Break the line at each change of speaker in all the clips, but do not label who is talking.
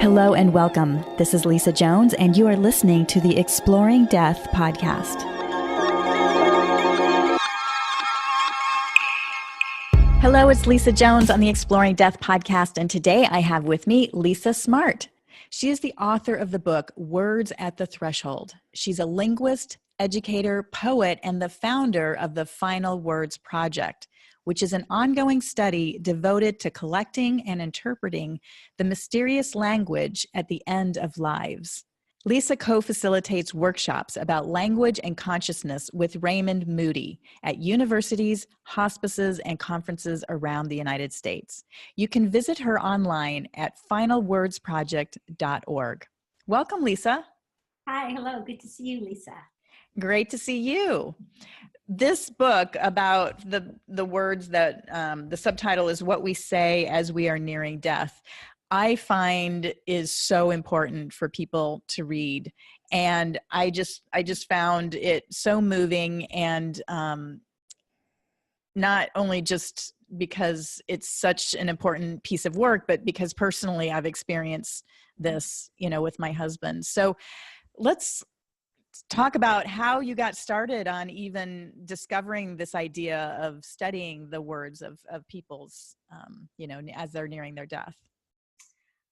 Hello and welcome. This is Lisa Jones, and you are listening to the Exploring Death podcast. Hello, it's Lisa Jones on the Exploring Death podcast, and today I have with me Lisa Smartt. She is the author of the book, Words at the Threshold. She's a linguist, educator, poet, and the founder of the Final Words Project, which is an ongoing study devoted to collecting and interpreting the mysterious language at the end of lives. Lisa co-facilitates workshops about language and consciousness with Raymond Moody at universities, hospices, and conferences around the United States. You can visit her online at finalwordsproject.org. Welcome, Lisa.
Hi, hello. Good to see you, Lisa.
Great to see you. This book about the words that the subtitle is What We Say as We Are Nearing Death, I find is so important for people to read. And I just found it so moving, and not only just because it's such an important piece of work, but because personally I've experienced this, with my husband. So let's talk about how you got started on even discovering this idea of studying the words of people's, as they're nearing their death.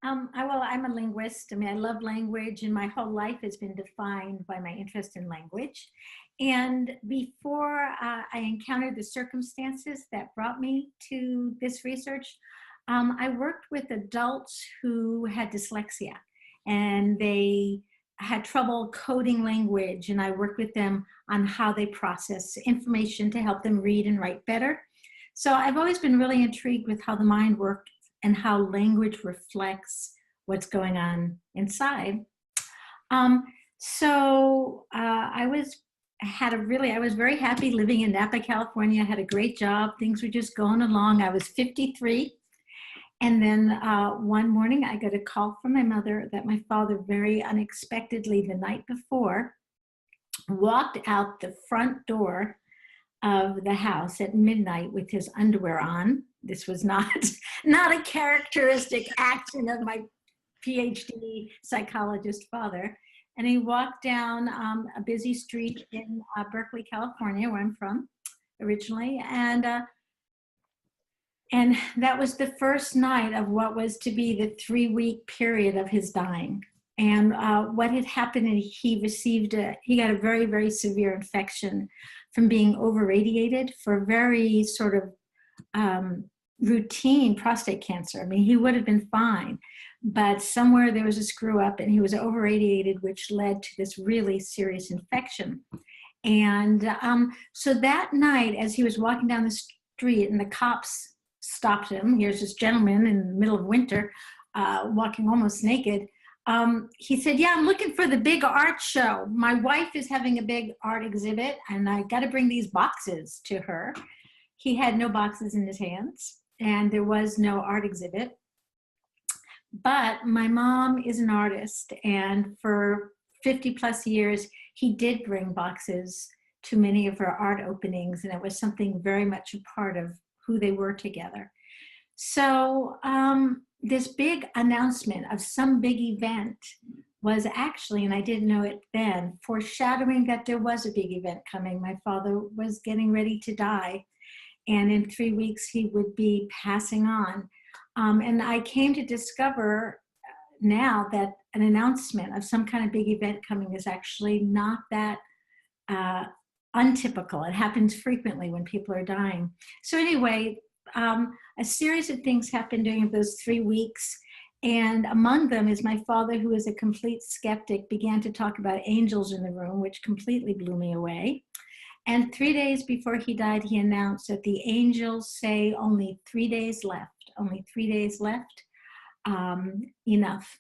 I'm a linguist. I love language, and my whole life has been defined by my interest in language. And before I encountered the circumstances that brought me to this research, I worked with adults who had dyslexia, and they had trouble coding language, and I worked with them on how they process information to help them read and write better. So I've always been really intrigued with how the mind works and how language reflects what's going on inside. I was very happy living in Napa, California. I had a great job. Things were just going along. I was 53. And then one morning I got a call from my mother that my father very unexpectedly the night before walked out the front door of the house at midnight with his underwear on. This was not a characteristic action of my PhD psychologist father. And he walked down a busy street in Berkeley, California, where I'm from originally. And that was the first night of what was to be the 3-week period of his dying. And what had happened, he got a very, very severe infection from being over-radiated for very sort of routine prostate cancer. He would have been fine, but somewhere there was a screw up and he was over-radiated, which led to this really serious infection. And so that night, as he was walking down the street and the cops stopped him, here's this gentleman in the middle of winter, walking almost naked, he said, "Yeah, I'm looking for the big art show. My wife is having a big art exhibit and I got to bring these boxes to her." He had no boxes in his hands and there was no art exhibit. But my mom is an artist, and for 50 plus years, he did bring boxes to many of her art openings, and it was something very much a part of who they were together. So this big announcement of some big event was actually, and I didn't know it then, foreshadowing that there was a big event coming. My father was getting ready to die, and in 3 weeks he would be passing on. And I came to discover now that an announcement of some kind of big event coming is actually not that untypical. It happens frequently when people are dying. So anyway, a series of things happened during those 3 weeks. And among them is my father, who is a complete skeptic, began to talk about angels in the room, which completely blew me away. And 3 days before he died, he announced that the angels say only 3 days left, only 3 days left, enough.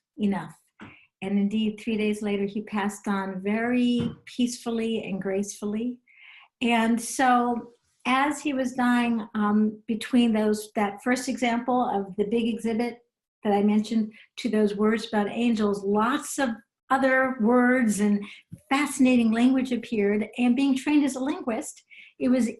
And indeed, 3 days later, he passed on very peacefully and gracefully. And so as he was dying, between that first example of the big exhibit that I mentioned to those words about angels, lots of other words and fascinating language appeared. And being trained as a linguist, it was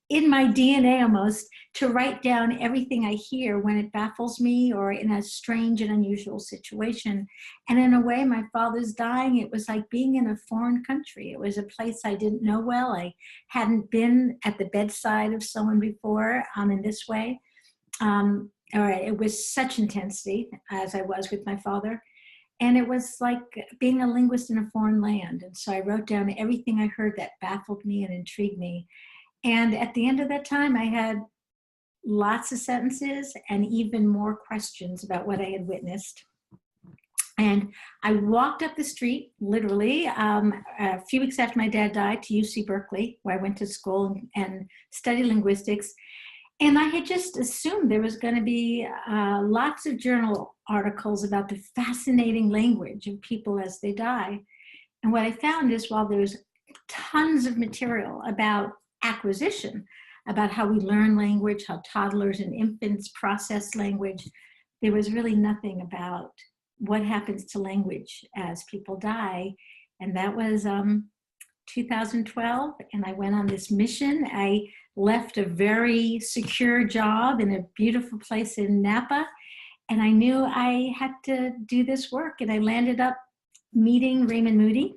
in my DNA almost to write down everything I hear when it baffles me or in a strange and unusual situation. And in a way, my father's dying, it was like being in a foreign country. It was a place I didn't know well. I hadn't been at the bedside of someone before in this way. Or it was such intensity as I was with my father. And it was like being a linguist in a foreign land. And so I wrote down everything I heard that baffled me and intrigued me. And at the end of that time, I had lots of sentences and even more questions about what I had witnessed. And I walked up the street, literally, a few weeks after my dad died, to UC Berkeley, where I went to school and studied linguistics. And I had just assumed there was going to be lots of journal articles about the fascinating language of people as they die. And what I found is while there's tons of material about acquisition, about how we learn language, how toddlers and infants process language, there was really nothing about what happens to language as people die. And that was 2012, and I went on this mission. I left a very secure job in a beautiful place in Napa, and I knew I had to do this work. And I landed up meeting Raymond Moody,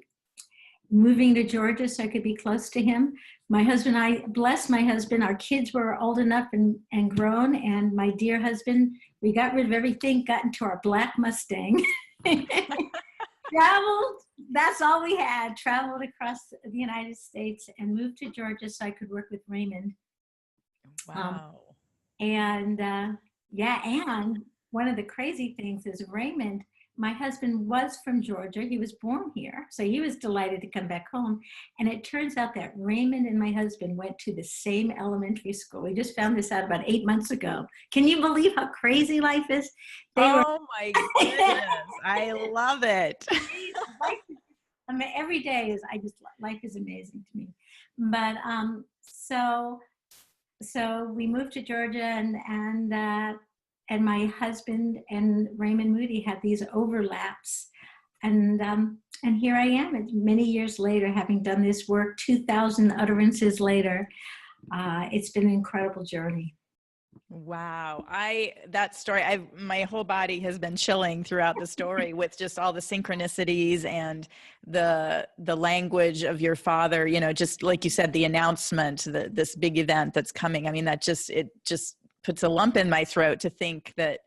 moving to Georgia so I could be close to him. My husband, I bless my husband, our kids were old enough and grown, and my dear husband, we got rid of everything, got into our black Mustang, traveled, that's all we had, traveled across the United States and moved to Georgia so I could work with Raymond.
Wow.
And one of the crazy things is Raymond, my husband was from Georgia. He was born here, so he was delighted to come back home. And it turns out that Raymond and my husband went to the same elementary school. We just found this out about 8 months ago. Can you believe how crazy life is?
My goodness. I love it.
I mean, every day is, life is amazing to me. But so we moved to Georgia, and my husband and Raymond Moody had these overlaps. And here I am, many years later, having done this work, 2,000 utterances later. It's been an incredible journey.
Wow. That story, my whole body has been chilling throughout the story with just all the synchronicities and the language of your father, just like you said, the announcement, this big event that's coming. I mean, it just puts a lump in my throat to think that,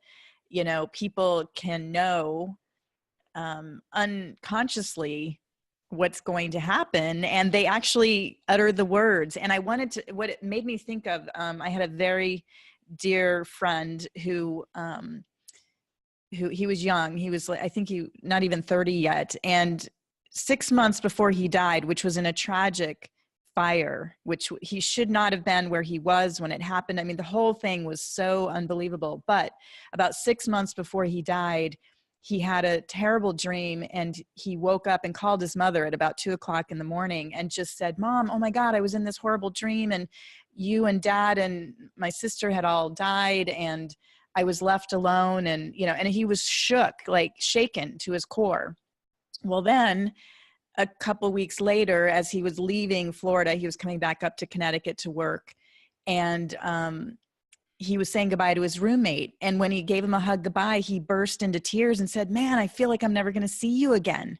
people can know unconsciously what's going to happen, and they actually utter the words. And what it made me think of, I had a very dear friend who he was young. He was, I think, not even 30 yet. And 6 months before he died, which was in a tragic fire, which he should not have been where he was when it happened. I mean, the whole thing was so unbelievable. But about 6 months before he died, he had a terrible dream, and he woke up and called his mother at about 2:00 in the morning and just said, "Mom, oh my God, I was in this horrible dream, and you and Dad and my sister had all died, and I was left alone." And, and he was shook, like shaken to his core. Well, then a couple weeks later, as he was leaving Florida, he was coming back up to Connecticut to work, and he was saying goodbye to his roommate. And when he gave him a hug goodbye, he burst into tears and said, "Man, I feel like I'm never going to see you again."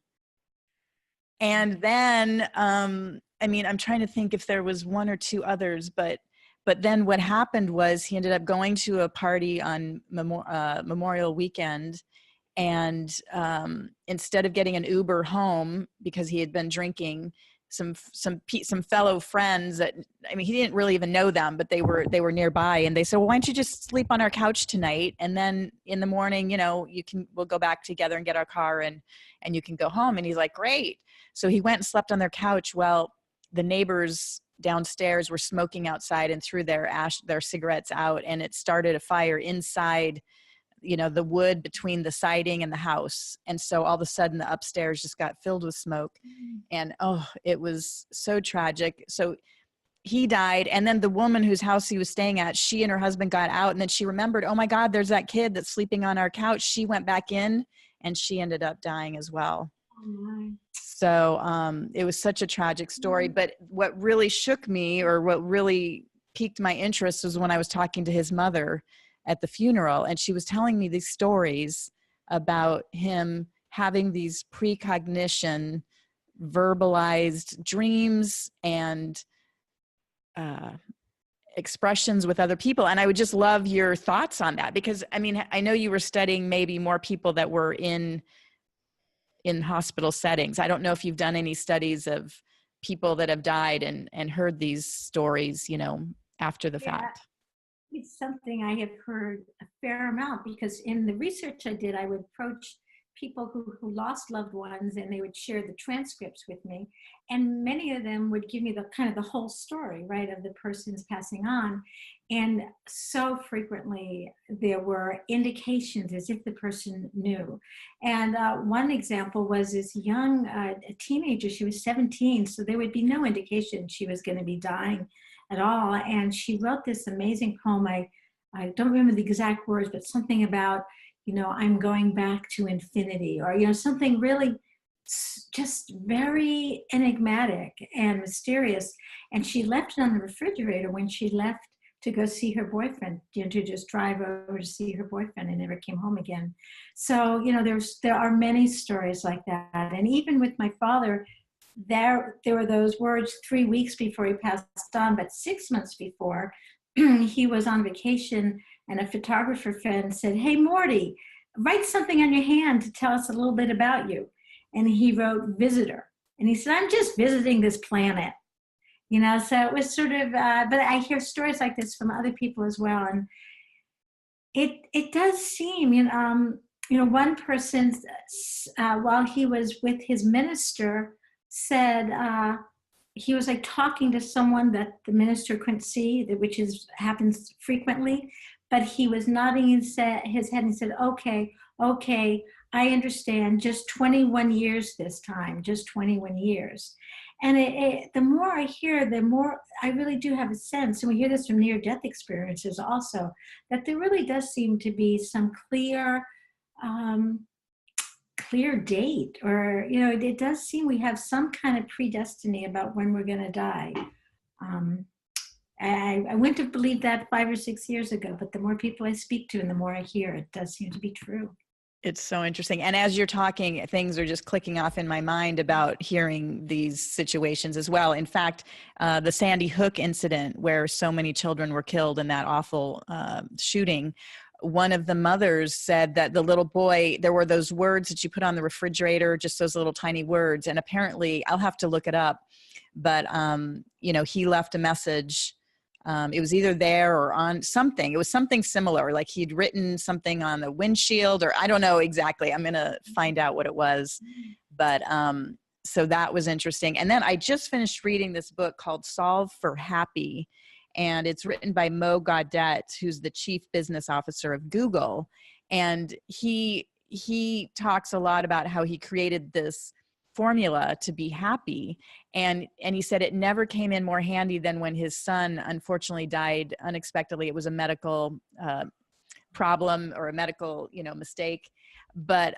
And then, I'm trying to think if there was one or two others, but then what happened was he ended up going to a party on Memorial Weekend. And instead of getting an Uber home because he had been drinking, some fellow friends that, he didn't really even know them, but they were nearby, and they said, "Well, why don't you just sleep on our couch tonight? And then in the morning, we'll go back together and get our car and you can go home." And he's like, "Great." So he went and slept on their couch. Well, the neighbors downstairs were smoking outside and threw their cigarettes out, and it started a fire inside the wood between the siding and the house. And so all of a sudden the upstairs just got filled with smoke. And it was so tragic. So he died. And then the woman whose house he was staying at, she and her husband got out, and then she remembered, "Oh my God, there's that kid that's sleeping on our couch." She went back in, and she ended up dying as well. So it was such a tragic story. But what really shook me, or what really piqued my interest was when I was talking to his mother at the funeral, and she was telling me these stories about him having these precognition, verbalized dreams and expressions with other people. And I would just love your thoughts on that, because I mean, I know you were studying maybe more people that were in hospital settings. I don't know if you've done any studies of people that have died and heard these stories, you know, after the fact.
It's something I have heard a fair amount, because in the research I did, I would approach people who lost loved ones, and they would share the transcripts with me. And many of them would give me the kind of the whole story, right, of the person's passing on. And so frequently there were indications as if the person knew. And one example was this young a teenager. She was 17, so there would be no indication she was going to be dying at all. And she wrote this amazing poem. I don't remember the exact words, but something about, you know, I'm going back to infinity, or, you know, something really just very enigmatic and mysterious. And she left it on the refrigerator when she left to go see her boyfriend, you know, to just drive over to see her boyfriend, and never came home again. So, you know, there are many stories like that. And even with my father, there were those words 3 weeks before he passed on, but 6 months before, he was on vacation, and a photographer friend said, "Hey, Morty, write something on your hand to tell us a little bit about you." And he wrote visitor. And he said, "I'm just visiting this planet." You know, so it was sort of, but I hear stories like this from other people as well. And it does seem, you know, one person, while he was with his minister, said, he was like talking to someone that the minister couldn't see, which happens frequently, but he was nodding his head and said, okay, I understand, just 21 years this time, just 21 years. And the more I hear, the more I really do have a sense, and we hear this from near-death experiences also, that there really does seem to be some clear date, or, you know, it does seem we have some kind of predestiny about when we're going to die. I wouldn't have believed that 5 or 6 years ago, but the more people I speak to and the more I hear, it does seem to be true.
It's so interesting. And as you're talking, things are just clicking off in my mind about hearing these situations as well. In fact, the Sandy Hook incident, where so many children were killed in that awful shooting, one of the mothers said that the little boy, there were those words that you put on the refrigerator, just those little tiny words. And apparently, I'll have to look it up, but, you know, he left a message. It was either there or on something. It was something similar, like he'd written something on the windshield, or I don't know exactly. I'm going to find out what it was. But so that was interesting. And then I just finished reading this book called Solve for Happy. And it's written by Mo Gaudet, who's the chief business officer of Google. And he talks a lot about how he created this formula to be happy. And he said it never came in more handy than when his son unfortunately died unexpectedly. It was a medical problem, or a medical, you know, mistake. But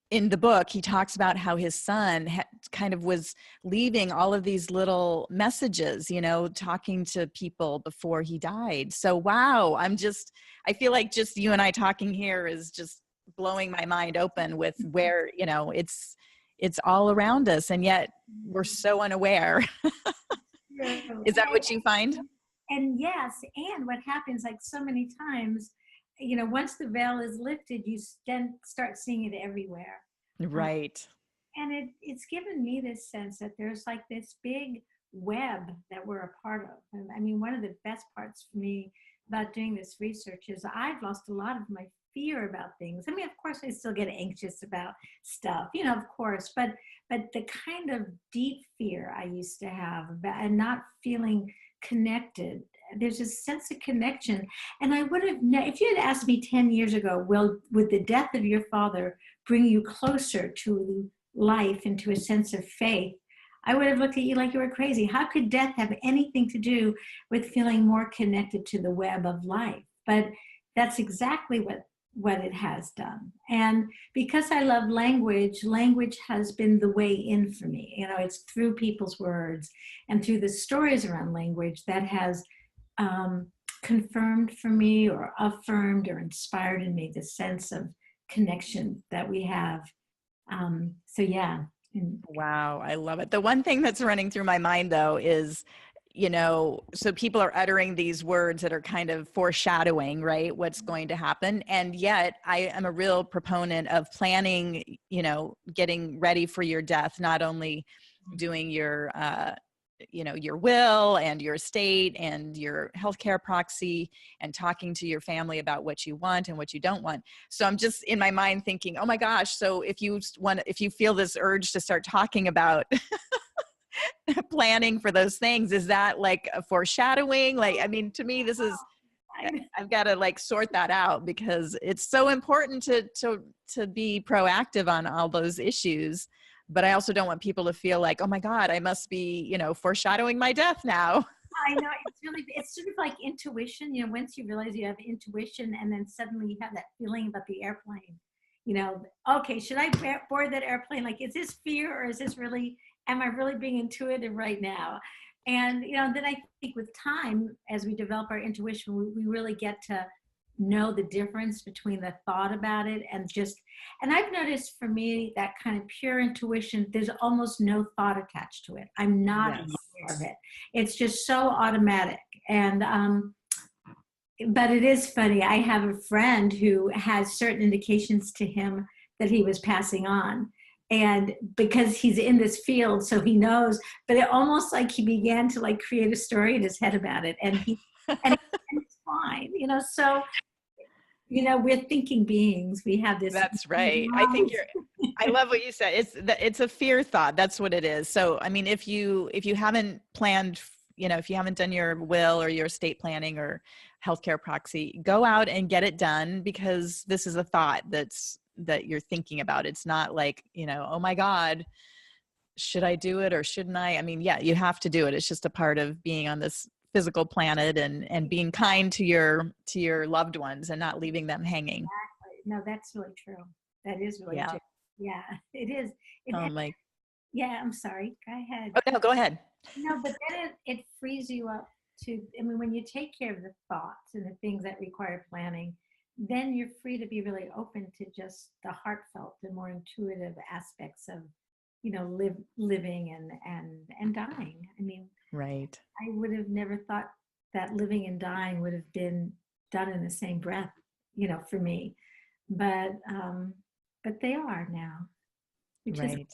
in the book, he talks about how his son kind of was leaving all of these little messages, you know, talking to people before he died. So, wow, I feel like just you and I talking here is just blowing my mind open with where, you know, it's all around us, and yet we're so unaware. Is that what you find?
And yes, and what happens, like so many times, you know, once the veil is lifted, you then start seeing it everywhere.
Right.
And it's given me this sense that there's like this big web that we're a part of. And I mean, one of the best parts for me about doing this research is I've lost a lot of my fear about things. I mean, of course, I still get anxious about stuff, you know, of course, but the kind of deep fear I used to have about, and not feeling connected, there's a sense of connection. And I would have, if you had asked me 10 years ago, well, would the death of your father bring you closer to life and to a sense of faith, I would have looked at you like you were crazy. How could death have anything to do with feeling more connected to the web of life? But that's exactly what it has done. And because I love language, language has been the way in for me. It's through people's words and through the stories around language that has confirmed for me or affirmed or inspired in me the sense of connection that we have. So yeah.
Wow, I love it. The one thing that's running through my mind though is, so people are uttering these words that are kind of foreshadowing, right, what's going to happen. And yet I am a real proponent of planning, getting ready for your death, not only doing your will and your estate and your healthcare proxy and talking to your family about what you want and what you don't want. So I'm just in my mind thinking, oh my gosh, so if you feel this urge to start talking about planning for those things, is that like a foreshadowing? Like, I mean, to me, this is, I've got to like sort that out because it's so important to be proactive on all those issues. But I also don't want people to feel like, oh my God, I must be, foreshadowing my death now.
I know it's sort of like intuition. Once you realize you have intuition and then suddenly you have that feeling about the airplane, okay, should I board that airplane? Like, is this fear or is this really, am I really being intuitive right now? And, then I think with time, as we develop our intuition, we really get to know the difference between the thought about it and I've noticed for me that kind of pure intuition, there's almost no thought attached to it. I'm not aware of it. It's just so automatic. And but it is funny. I have a friend who has certain indications to him that he was passing on. And because he's in this field, so he knows, but it almost like he began to like create a story in his head about it. And it's fine, so we're thinking beings. We have this.
That's right. I think I love what you said. It's a fear thought. That's what it is. So, I mean, if you haven't planned, if you haven't done your will or your estate planning or healthcare proxy, go out and get it done, because this is a thought that you're thinking about. It's not like, oh my God, should I do it or shouldn't I? I mean, yeah, you have to do it. It's just a part of being on this physical planet and being kind to your loved ones and not leaving them hanging.
Exactly. No, that's really true. That is really true. Yeah, it is. Yeah, I'm sorry. Go ahead.
Oh, no, go ahead.
No, but then it frees you up to, when you take care of the thoughts and the things that require planning, then you're free to be really open to just the heartfelt and more intuitive aspects of, living and dying. I mean,
right.
I would have never thought that living and dying would have been done in the same breath, for me, but they are now, which
right.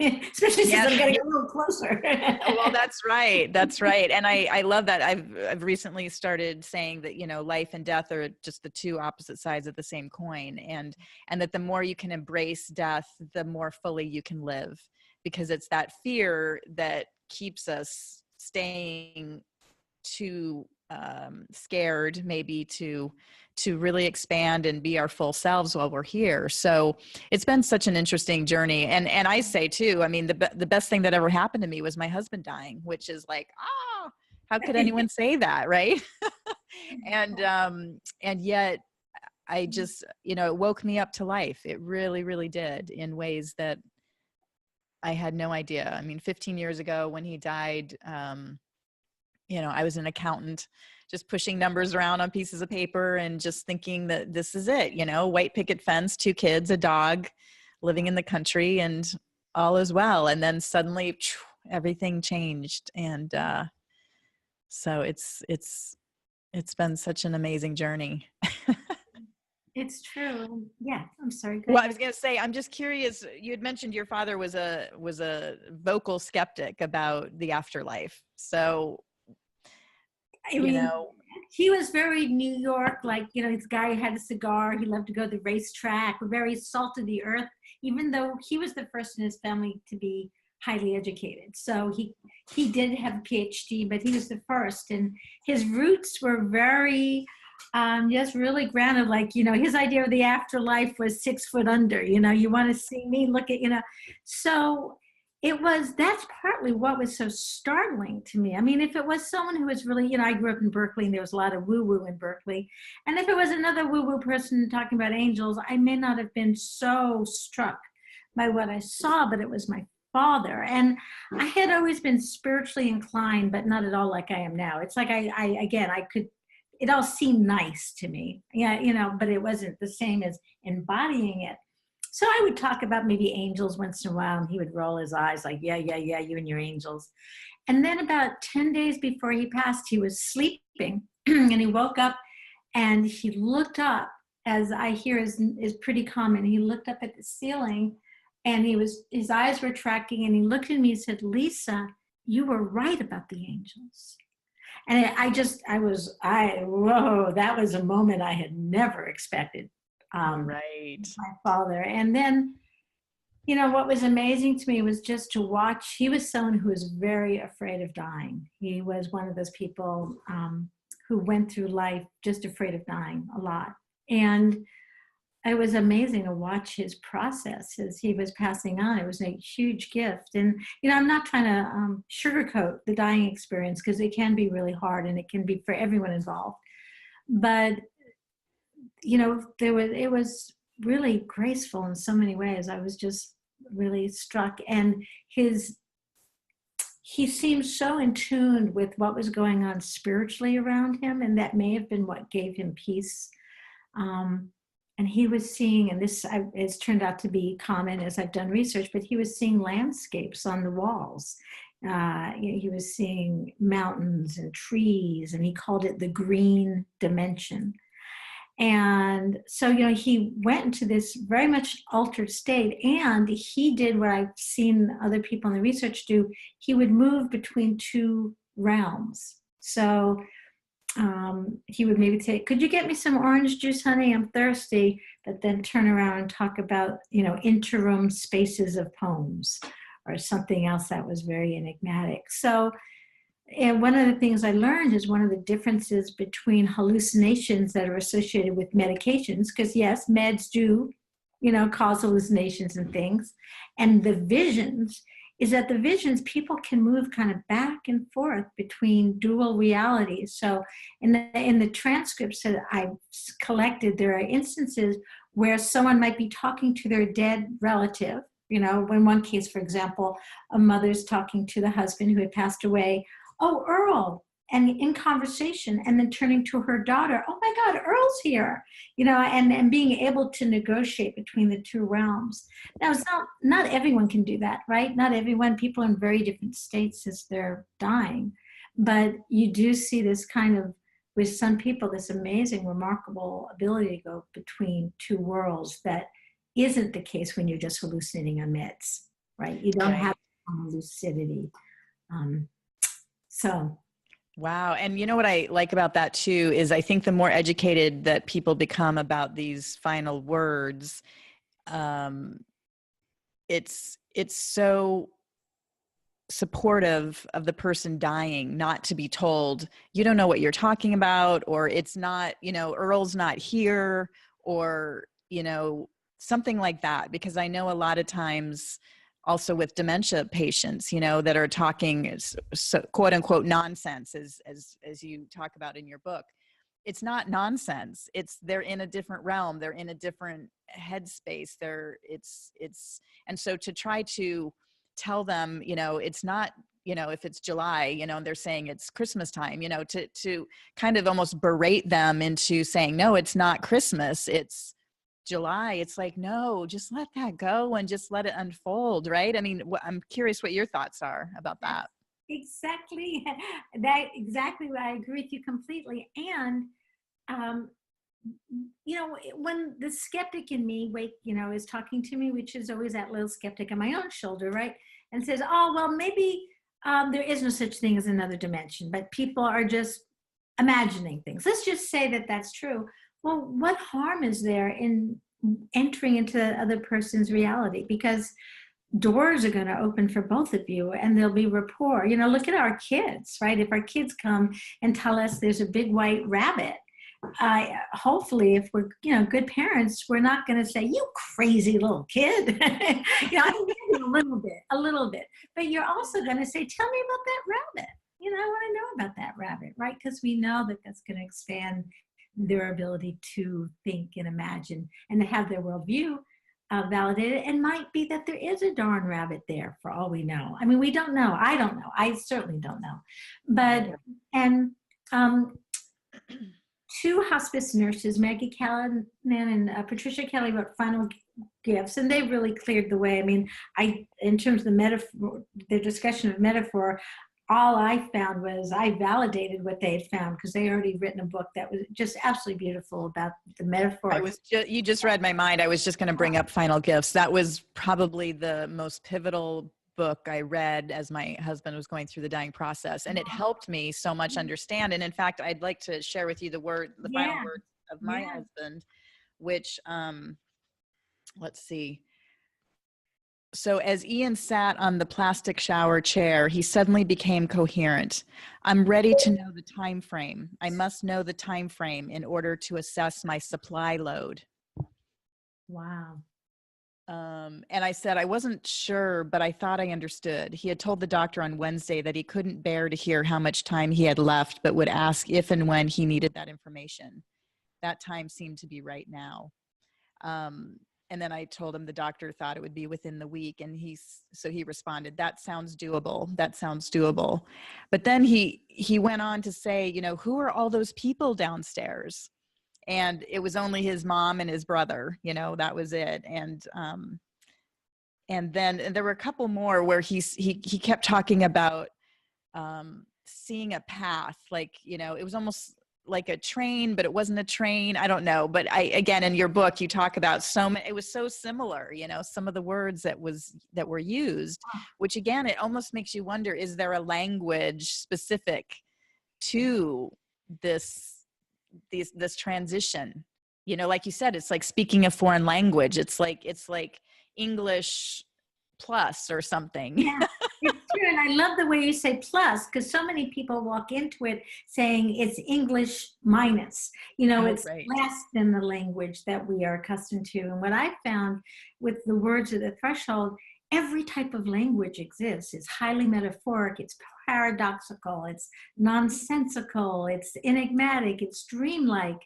Especially since I'm getting a little closer.
Well, that's right. That's right. And I love that. I've recently started saying that, life and death are just the two opposite sides of the same coin. And that the more you can embrace death, the more fully you can live, because it's that fear that keeps us staying too scared maybe to really expand and be our full selves while we're here. So it's been such an interesting journey. And I say too, I mean, the best thing that ever happened to me was my husband dying, which is like, how could anyone say that? Right. And yet I just, it woke me up to life. It really, really did, in ways that I had no idea. I mean, 15 years ago when he died, I was an accountant, just pushing numbers around on pieces of paper and just thinking that this is it, white picket fence, 2 kids, a dog, living in the country, and all is well. And then suddenly everything changed. And so it's been such an amazing journey.
It's true. Yeah. I'm sorry.
Well, I was going to say, I'm just curious. You had mentioned your father was a vocal skeptic about the afterlife. So,
he was very New York, like, this guy had a cigar. He loved to go to the racetrack, very salt of the earth, even though he was the first in his family to be highly educated. So he did have a PhD, but he was the first. And his roots were very, just really grounded. Like, his idea of the afterlife was 6 foot under, you want to see me, look at, so That's partly what was so startling to me. I mean, if it was someone who was really, I grew up in Berkeley and there was a lot of woo-woo in Berkeley. And if it was another woo-woo person talking about angels, I may not have been so struck by what I saw, but it was my father. And I had always been spiritually inclined, but not at all like I am now. It's like it all seemed nice to me. Yeah, but it wasn't the same as embodying it. So I would talk about maybe angels once in a while, and he would roll his eyes like, yeah, you and your angels. And then about 10 days before he passed, he was sleeping and he woke up and he looked up, as I hear is pretty common. He looked up at the ceiling and his eyes were tracking, and he looked at me and said, Lisa, you were right about the angels. And whoa, that was a moment I had never expected.
Right.
My father. And then, what was amazing to me was just to watch. He was someone who was very afraid of dying. He was one of those people who went through life just afraid of dying a lot. And it was amazing to watch his process as he was passing on. It was a huge gift. And, I'm not trying to sugarcoat the dying experience, because it can be really hard and it can be for everyone involved. But it was really graceful in so many ways. I was just really struck. And he seemed so in tune with what was going on spiritually around him, and that may have been what gave him peace. And he was seeing, and this has turned out to be common as I've done research, but he was seeing landscapes on the walls. He was seeing mountains and trees, and he called it the green dimension. And so, he went into this very much altered state, and he did what I've seen other people in the research do. He would move between two realms. So he would maybe say, could you get me some orange juice, honey? I'm thirsty. But then turn around and talk about, interim spaces of poems or something else that was very enigmatic. So, and one of the things I learned is one of the differences between hallucinations that are associated with medications, because yes, meds do, cause hallucinations and things, and the visions, is that the visions, people can move kind of back and forth between dual realities. So in the transcripts that I've collected, there are instances where someone might be talking to their dead relative. In one case, for example, a mother's talking to the husband who had passed away. Oh, Earl, and in conversation, and then turning to her daughter, oh my God, Earl's here, and being able to negotiate between the two realms. Now, it's not everyone can do that, right? Not everyone, people in very different states as they're dying, but you do see this kind of, with some people, this amazing, remarkable ability to go between two worlds that isn't the case when you're just hallucinating on meds, right? You don't have lucidity.
Wow. And you know what I like about that too, is I think the more educated that people become about these final words, it's so supportive of the person dying not to be told, you don't know what you're talking about, or it's not, Earl's not here, or, something like that. Because I know a lot of times also with dementia patients, that are talking so, quote unquote nonsense, as you talk about in your book. It's not nonsense. They're in a different realm. They're in a different headspace. And so to try to tell them, it's not, if it's July, and they're saying it's Christmas time, to kind of almost berate them into saying, no, it's not Christmas. It's July. It's like, no, just let that go and just let it unfold. Right. I mean, I'm curious what your thoughts are about that.
Exactly. I agree with you completely. And, when the skeptic in me is talking to me, which is always that little skeptic on my own shoulder, right? And says, oh, well, maybe there is no such thing as another dimension, but people are just imagining things. Let's just say that that's true. Well, what harm is there in entering into the other person's reality? Because doors are going to open for both of you, and there'll be rapport. Look at our kids, right? If our kids come and tell us there's a big white rabbit, hopefully, if we're, good parents, we're not going to say, "You crazy little kid." I mean, maybe a little bit, but you're also going to say, "Tell me about that rabbit. I want to know about that rabbit," right? Because we know that that's going to expand their ability to think and imagine and to have their worldview validated. And might be that there is a darn rabbit there for all we know. I mean, we don't know. I don't know. I certainly don't know. But, and two hospice nurses, Maggie Callanan and Patricia Kelly, wrote Final Gifts, and they really cleared the way. I mean, in terms of the metaphor, the discussion of metaphor, all I found was I validated what they had found, because they already written a book that was just absolutely beautiful about the metaphor.
You just read my mind. I was just going to bring up Final Gifts. That was probably the most pivotal book I read as my husband was going through the dying process, and it helped me so much understand. And in fact, I'd like to share with you the final words of my husband, which let's see. So as Ian sat on the plastic shower chair, he suddenly became coherent. I'm ready to know the time frame. I must know the time frame in order to assess my supply load.
Wow.
And I said, I wasn't sure, but I thought I understood. He had told the doctor on Wednesday that he couldn't bear to hear how much time he had left, but would ask if and when he needed that information. That time seemed to be right now. And then I told him the doctor thought it would be within the week. And he responded, that sounds doable. That sounds doable. But then he went on to say, who are all those people downstairs? And it was only his mom and his brother, that was it. And then there were a couple more where he kept talking about seeing a path, like, it was almost like a train, but it wasn't a train. I don't know. But again, in your book, you talk about it was so similar, some of the words that were used, which again, it almost makes you wonder, is there a language specific to this transition? Like you said, it's like speaking a foreign language. It's like English plus or something.
Yeah, it's true. And I love the way you say plus, because so many people walk into it saying it's English minus, it's
right.
less than the language that we are accustomed to. And what I found with the words at the threshold, every type of language exists. It's highly metaphoric, it's paradoxical, it's nonsensical, it's enigmatic, it's dreamlike.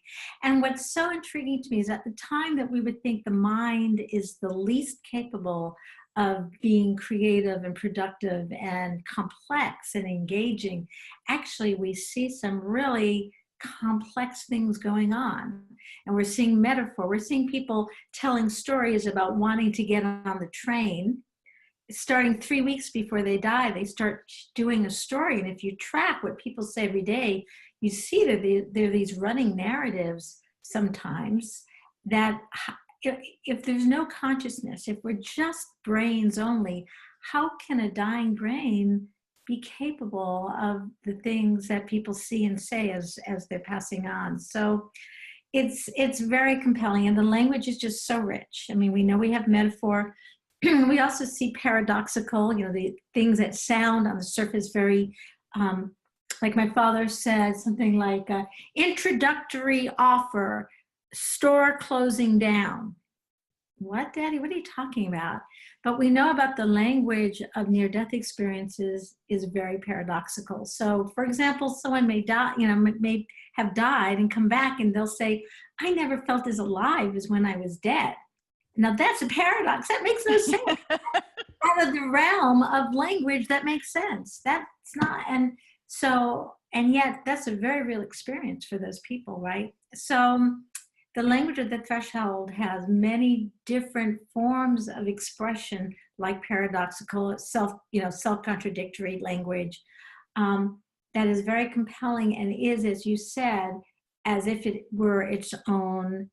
And what's so intriguing to me is at the time that we would think the mind is the least capable of being creative and productive and complex and engaging, actually we see some really complex things going on. And we're seeing metaphor. We're seeing people telling stories about wanting to get on the train. Starting 3 weeks before they die, they start doing a story. And if you track what people say every day, you see that there are these running narratives sometimes that if there's no consciousness, if we're just brains only, how can a dying brain be capable of the things that people see and say as they're passing on? So it's very compelling, and the language is just so rich. I mean, we know we have metaphor. We also see paradoxical, the things that sound on the surface very, like my father said, something like introductory offer, store closing down. What, Daddy? What are you talking about? But we know about the language of near-death experiences is very paradoxical. So, for example, someone may die, may have died and come back, and they'll say, "I never felt as alive as when I was dead." Now that's a paradox. That makes no sense. Out of the realm of language, that makes sense. That's not, and yet that's a very real experience for those people, right? So the language of the threshold has many different forms of expression, like paradoxical, self-contradictory language, that is very compelling and is, as you said, as if it were its own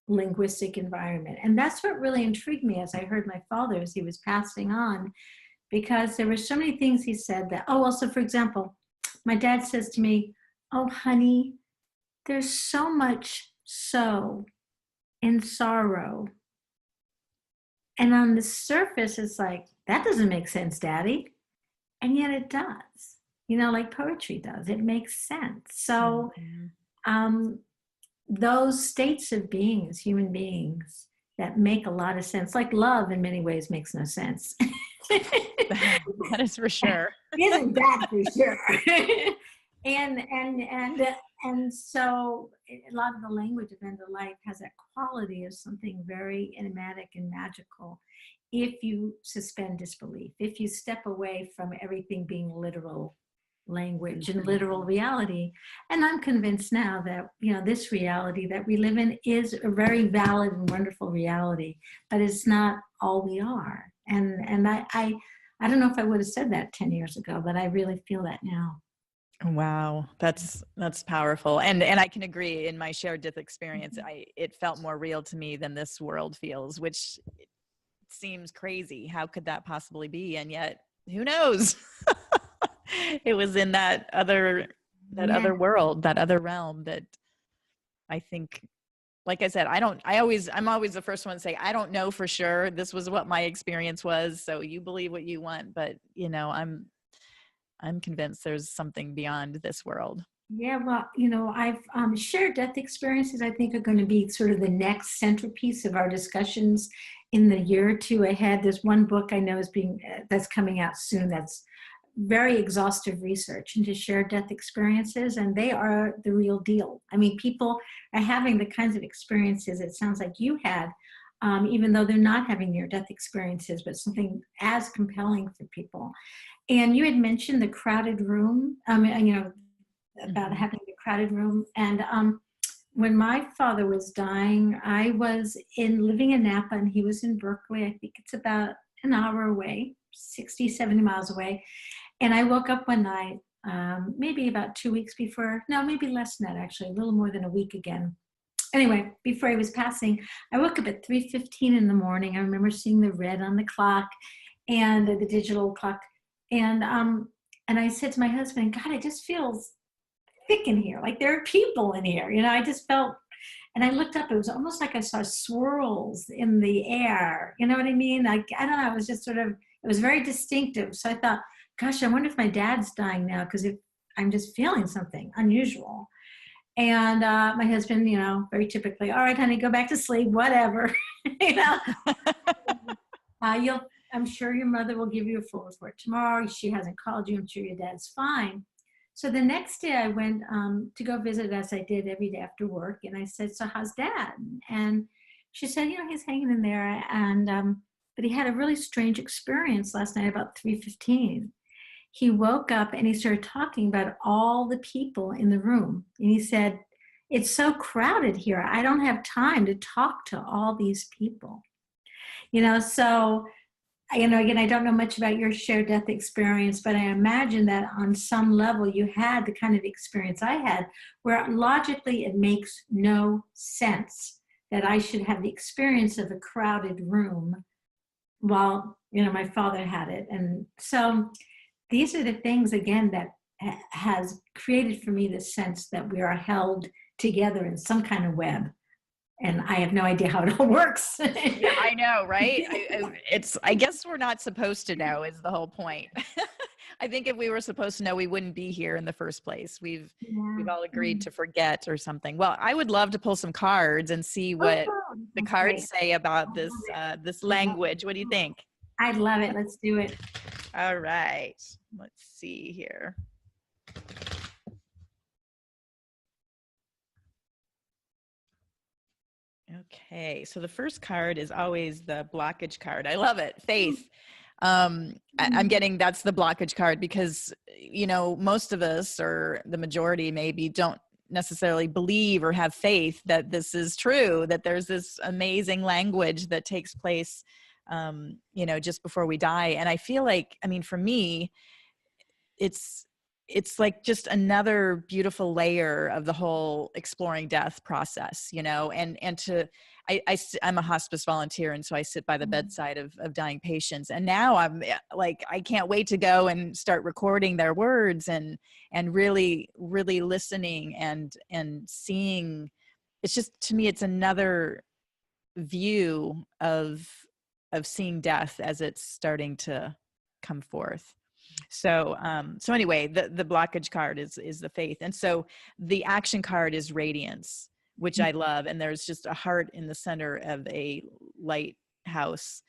linguistic environment. And that's what really intrigued me as I heard my father as he was passing on, because there were so many things he said that, so for example, my dad says to me, "Oh, honey, there's so much so in sorrow." And on the surface, it's like, that doesn't make sense, Daddy. And yet it does, like poetry does. It makes sense. So, those states of being as human beings that make a lot of sense, like love in many ways makes no sense.
That is for sure.
Isn't that for sure? And so a lot of the language of end of life has that quality of something very enigmatic and magical if you suspend disbelief, if you step away from everything being literal language and literal reality. And I'm convinced now that, you know, this reality that we live in is a very valid and wonderful reality, but it's not all we are. And I don't know if I would have said that 10 years ago, but I really feel that now.
Wow, that's powerful. And I can agree, in my shared death experience, it felt more real to me than this world feels, which seems crazy. How could that possibly be? And yet, who knows? It was in that other world, that other realm, that I think, like I said, I'm always the first one to say, I don't know for sure. This was what my experience was. So you believe what you want, but you know, I'm convinced there's something beyond this world.
Yeah, well, you know, I've shared death experiences, I think, are going to be sort of the next centerpiece of our discussions in the year or two ahead. There's one book I know is that's coming out soon that's very exhaustive research into shared death experiences, and they are the real deal. I mean, people are having the kinds of experiences it sounds like you had, even though they're not having near-death experiences, but something as compelling for people. And you had mentioned the crowded room, and, you know, about having the crowded room. And when my father was dying, I was living in Napa and he was in Berkeley. I think it's about an hour away, 60, 70 miles away. And I woke up one night, maybe about 2 weeks before, no, maybe less than that, actually, a little more than a week again. Anyway, before he was passing, I woke up at 3:15 in the morning. I remember seeing the red on the clock and the digital clock. And I said to my husband, God, it just feels thick in here. Like there are people in here. You know, I just felt, and I looked up, it was almost like I saw swirls in the air. You know what I mean? Like, I don't know, it was just sort of, it was very distinctive. So I thought, gosh, I wonder if my dad's dying now, because if I'm just feeling something unusual. And my husband, you know, very typically, all right, honey, go back to sleep, whatever. You know, I'm sure your mother will give you a full report tomorrow. She hasn't called you. I'm sure your dad's fine. So the next day I went to go visit, as I did every day after work. And I said, so how's dad? And she said, you know, he's hanging in there. And but he had a really strange experience last night about 3:15. He woke up and he started talking about all the people in the room. And he said, it's so crowded here. I don't have time to talk to all these people. You know, so, you know, again, I don't know much about your shared death experience, but I imagine that on some level you had the kind of experience I had, where logically it makes no sense that I should have the experience of a crowded room while, you know, my father had it. And so these are the things, again, that has created for me this sense that we are held together in some kind of web. And I have no idea how it all works.
Yeah, I know, right? I guess we're not supposed to know is the whole point. I think if we were supposed to know, we wouldn't be here in the first place. We've all agreed to forget or something. Well, I would love to pull some cards and see what the cards say about this this language. What do you think?
I'd love it. Let's do it.
All right. Let's see here. Okay, so the first card is always the blockage card. I love it. Faith. I'm getting that's the blockage card because, you know, most of us, or the majority maybe, don't necessarily believe or have faith that this is true, that there's this amazing language that takes place, you know, just before we die. And I feel like, I mean, for me, it's like just another beautiful layer of the whole exploring death process, you know, and I'm a hospice volunteer. And so I sit by the bedside of dying patients. And now I'm like, I can't wait to go and start recording their words and really, really listening and seeing. It's just, to me, it's another view of seeing death as it's starting to come forth. So, so anyway, the blockage card is the faith. And so the action card is radiance, which I love. And there's just a heart in the center of a lighthouse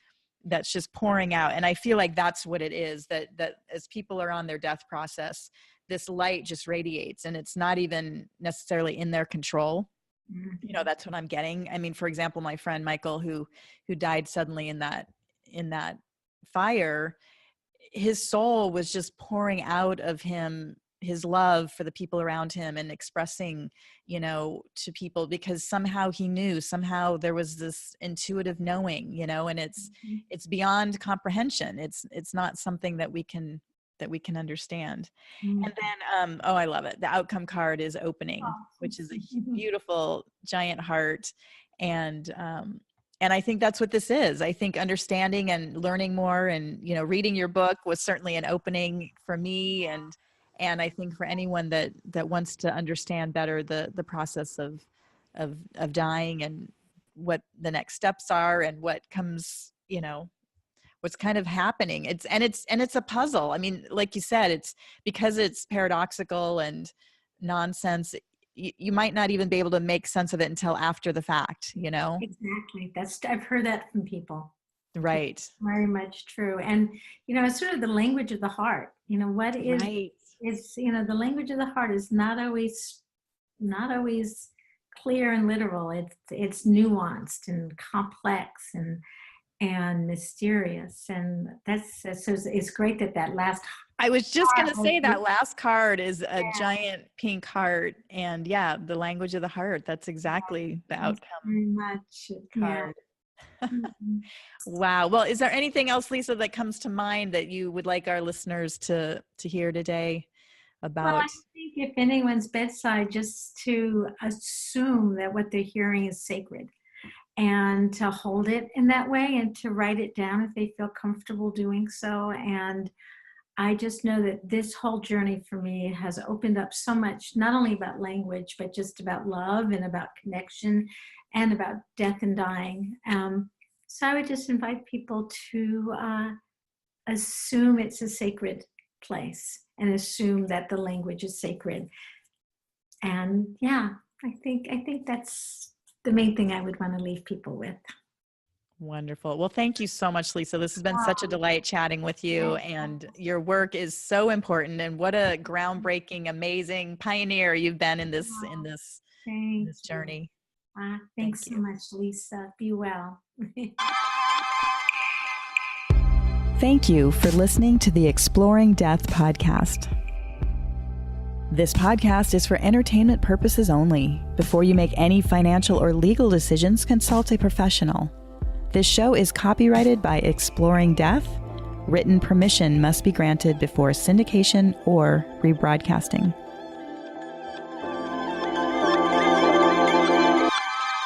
that's just pouring out. And I feel like that's what it is, that as people are on their death process, this light just radiates, and it's not even necessarily in their control. You know, that's what I'm getting. I mean, for example, my friend Michael, who died suddenly in that fire, his soul was just pouring out of him, his love for the people around him, and expressing, you know, to people, because somehow he knew, somehow there was this intuitive knowing, you know, and it's beyond comprehension. It's not something that we can understand. And then, I love it. The outcome card is opening, which is a beautiful giant heart. And I think that's what this is. I think understanding and learning more, and, you know, reading your book was certainly an opening for me. And I think for anyone that wants to understand better the process of dying, and what the next steps are, and what comes, you know, what's kind of happening. It's a puzzle. I mean, like you said, it's because it's paradoxical and nonsense. You might not even be able to make sense of it until after the fact, you know?
Exactly. I've heard that from people.
Right.
It's very much true. And, you know, it's sort of the language of the heart. You know, what is,
right.
It's, you know, the language of the heart is not always clear and literal. It's nuanced and complex and mysterious. And so it's great that last.
I was just going to say that last card is a giant pink heart, and the language of the heart. That's exactly the outcome.
Very much
card. Wow. Well, is there anything else, Lisa, that comes to mind that you would like our listeners to hear today about?
Well, I think if anyone's bedside, just to assume that what they're hearing is sacred, and to hold it in that way, and to write it down if they feel comfortable doing so. And I just know that this whole journey for me has opened up so much, not only about language, but just about love and about connection and about death and dying. So I would just invite people to assume it's a sacred place, and assume that the language is sacred. And I think that's the main thing I would want to leave people with.
Wonderful. Well, thank you so much, Lisa. This has been such a delight chatting with you, and your work is so important, and what a groundbreaking, amazing pioneer you've been in this journey.
Thanks so much, Lisa. Be well.
Thank you for listening to the Exploring Death podcast. This podcast is for entertainment purposes only. Before you make any financial or legal decisions, consult a professional. This show is copyrighted by Exploring Death. Written permission must be granted before syndication or rebroadcasting.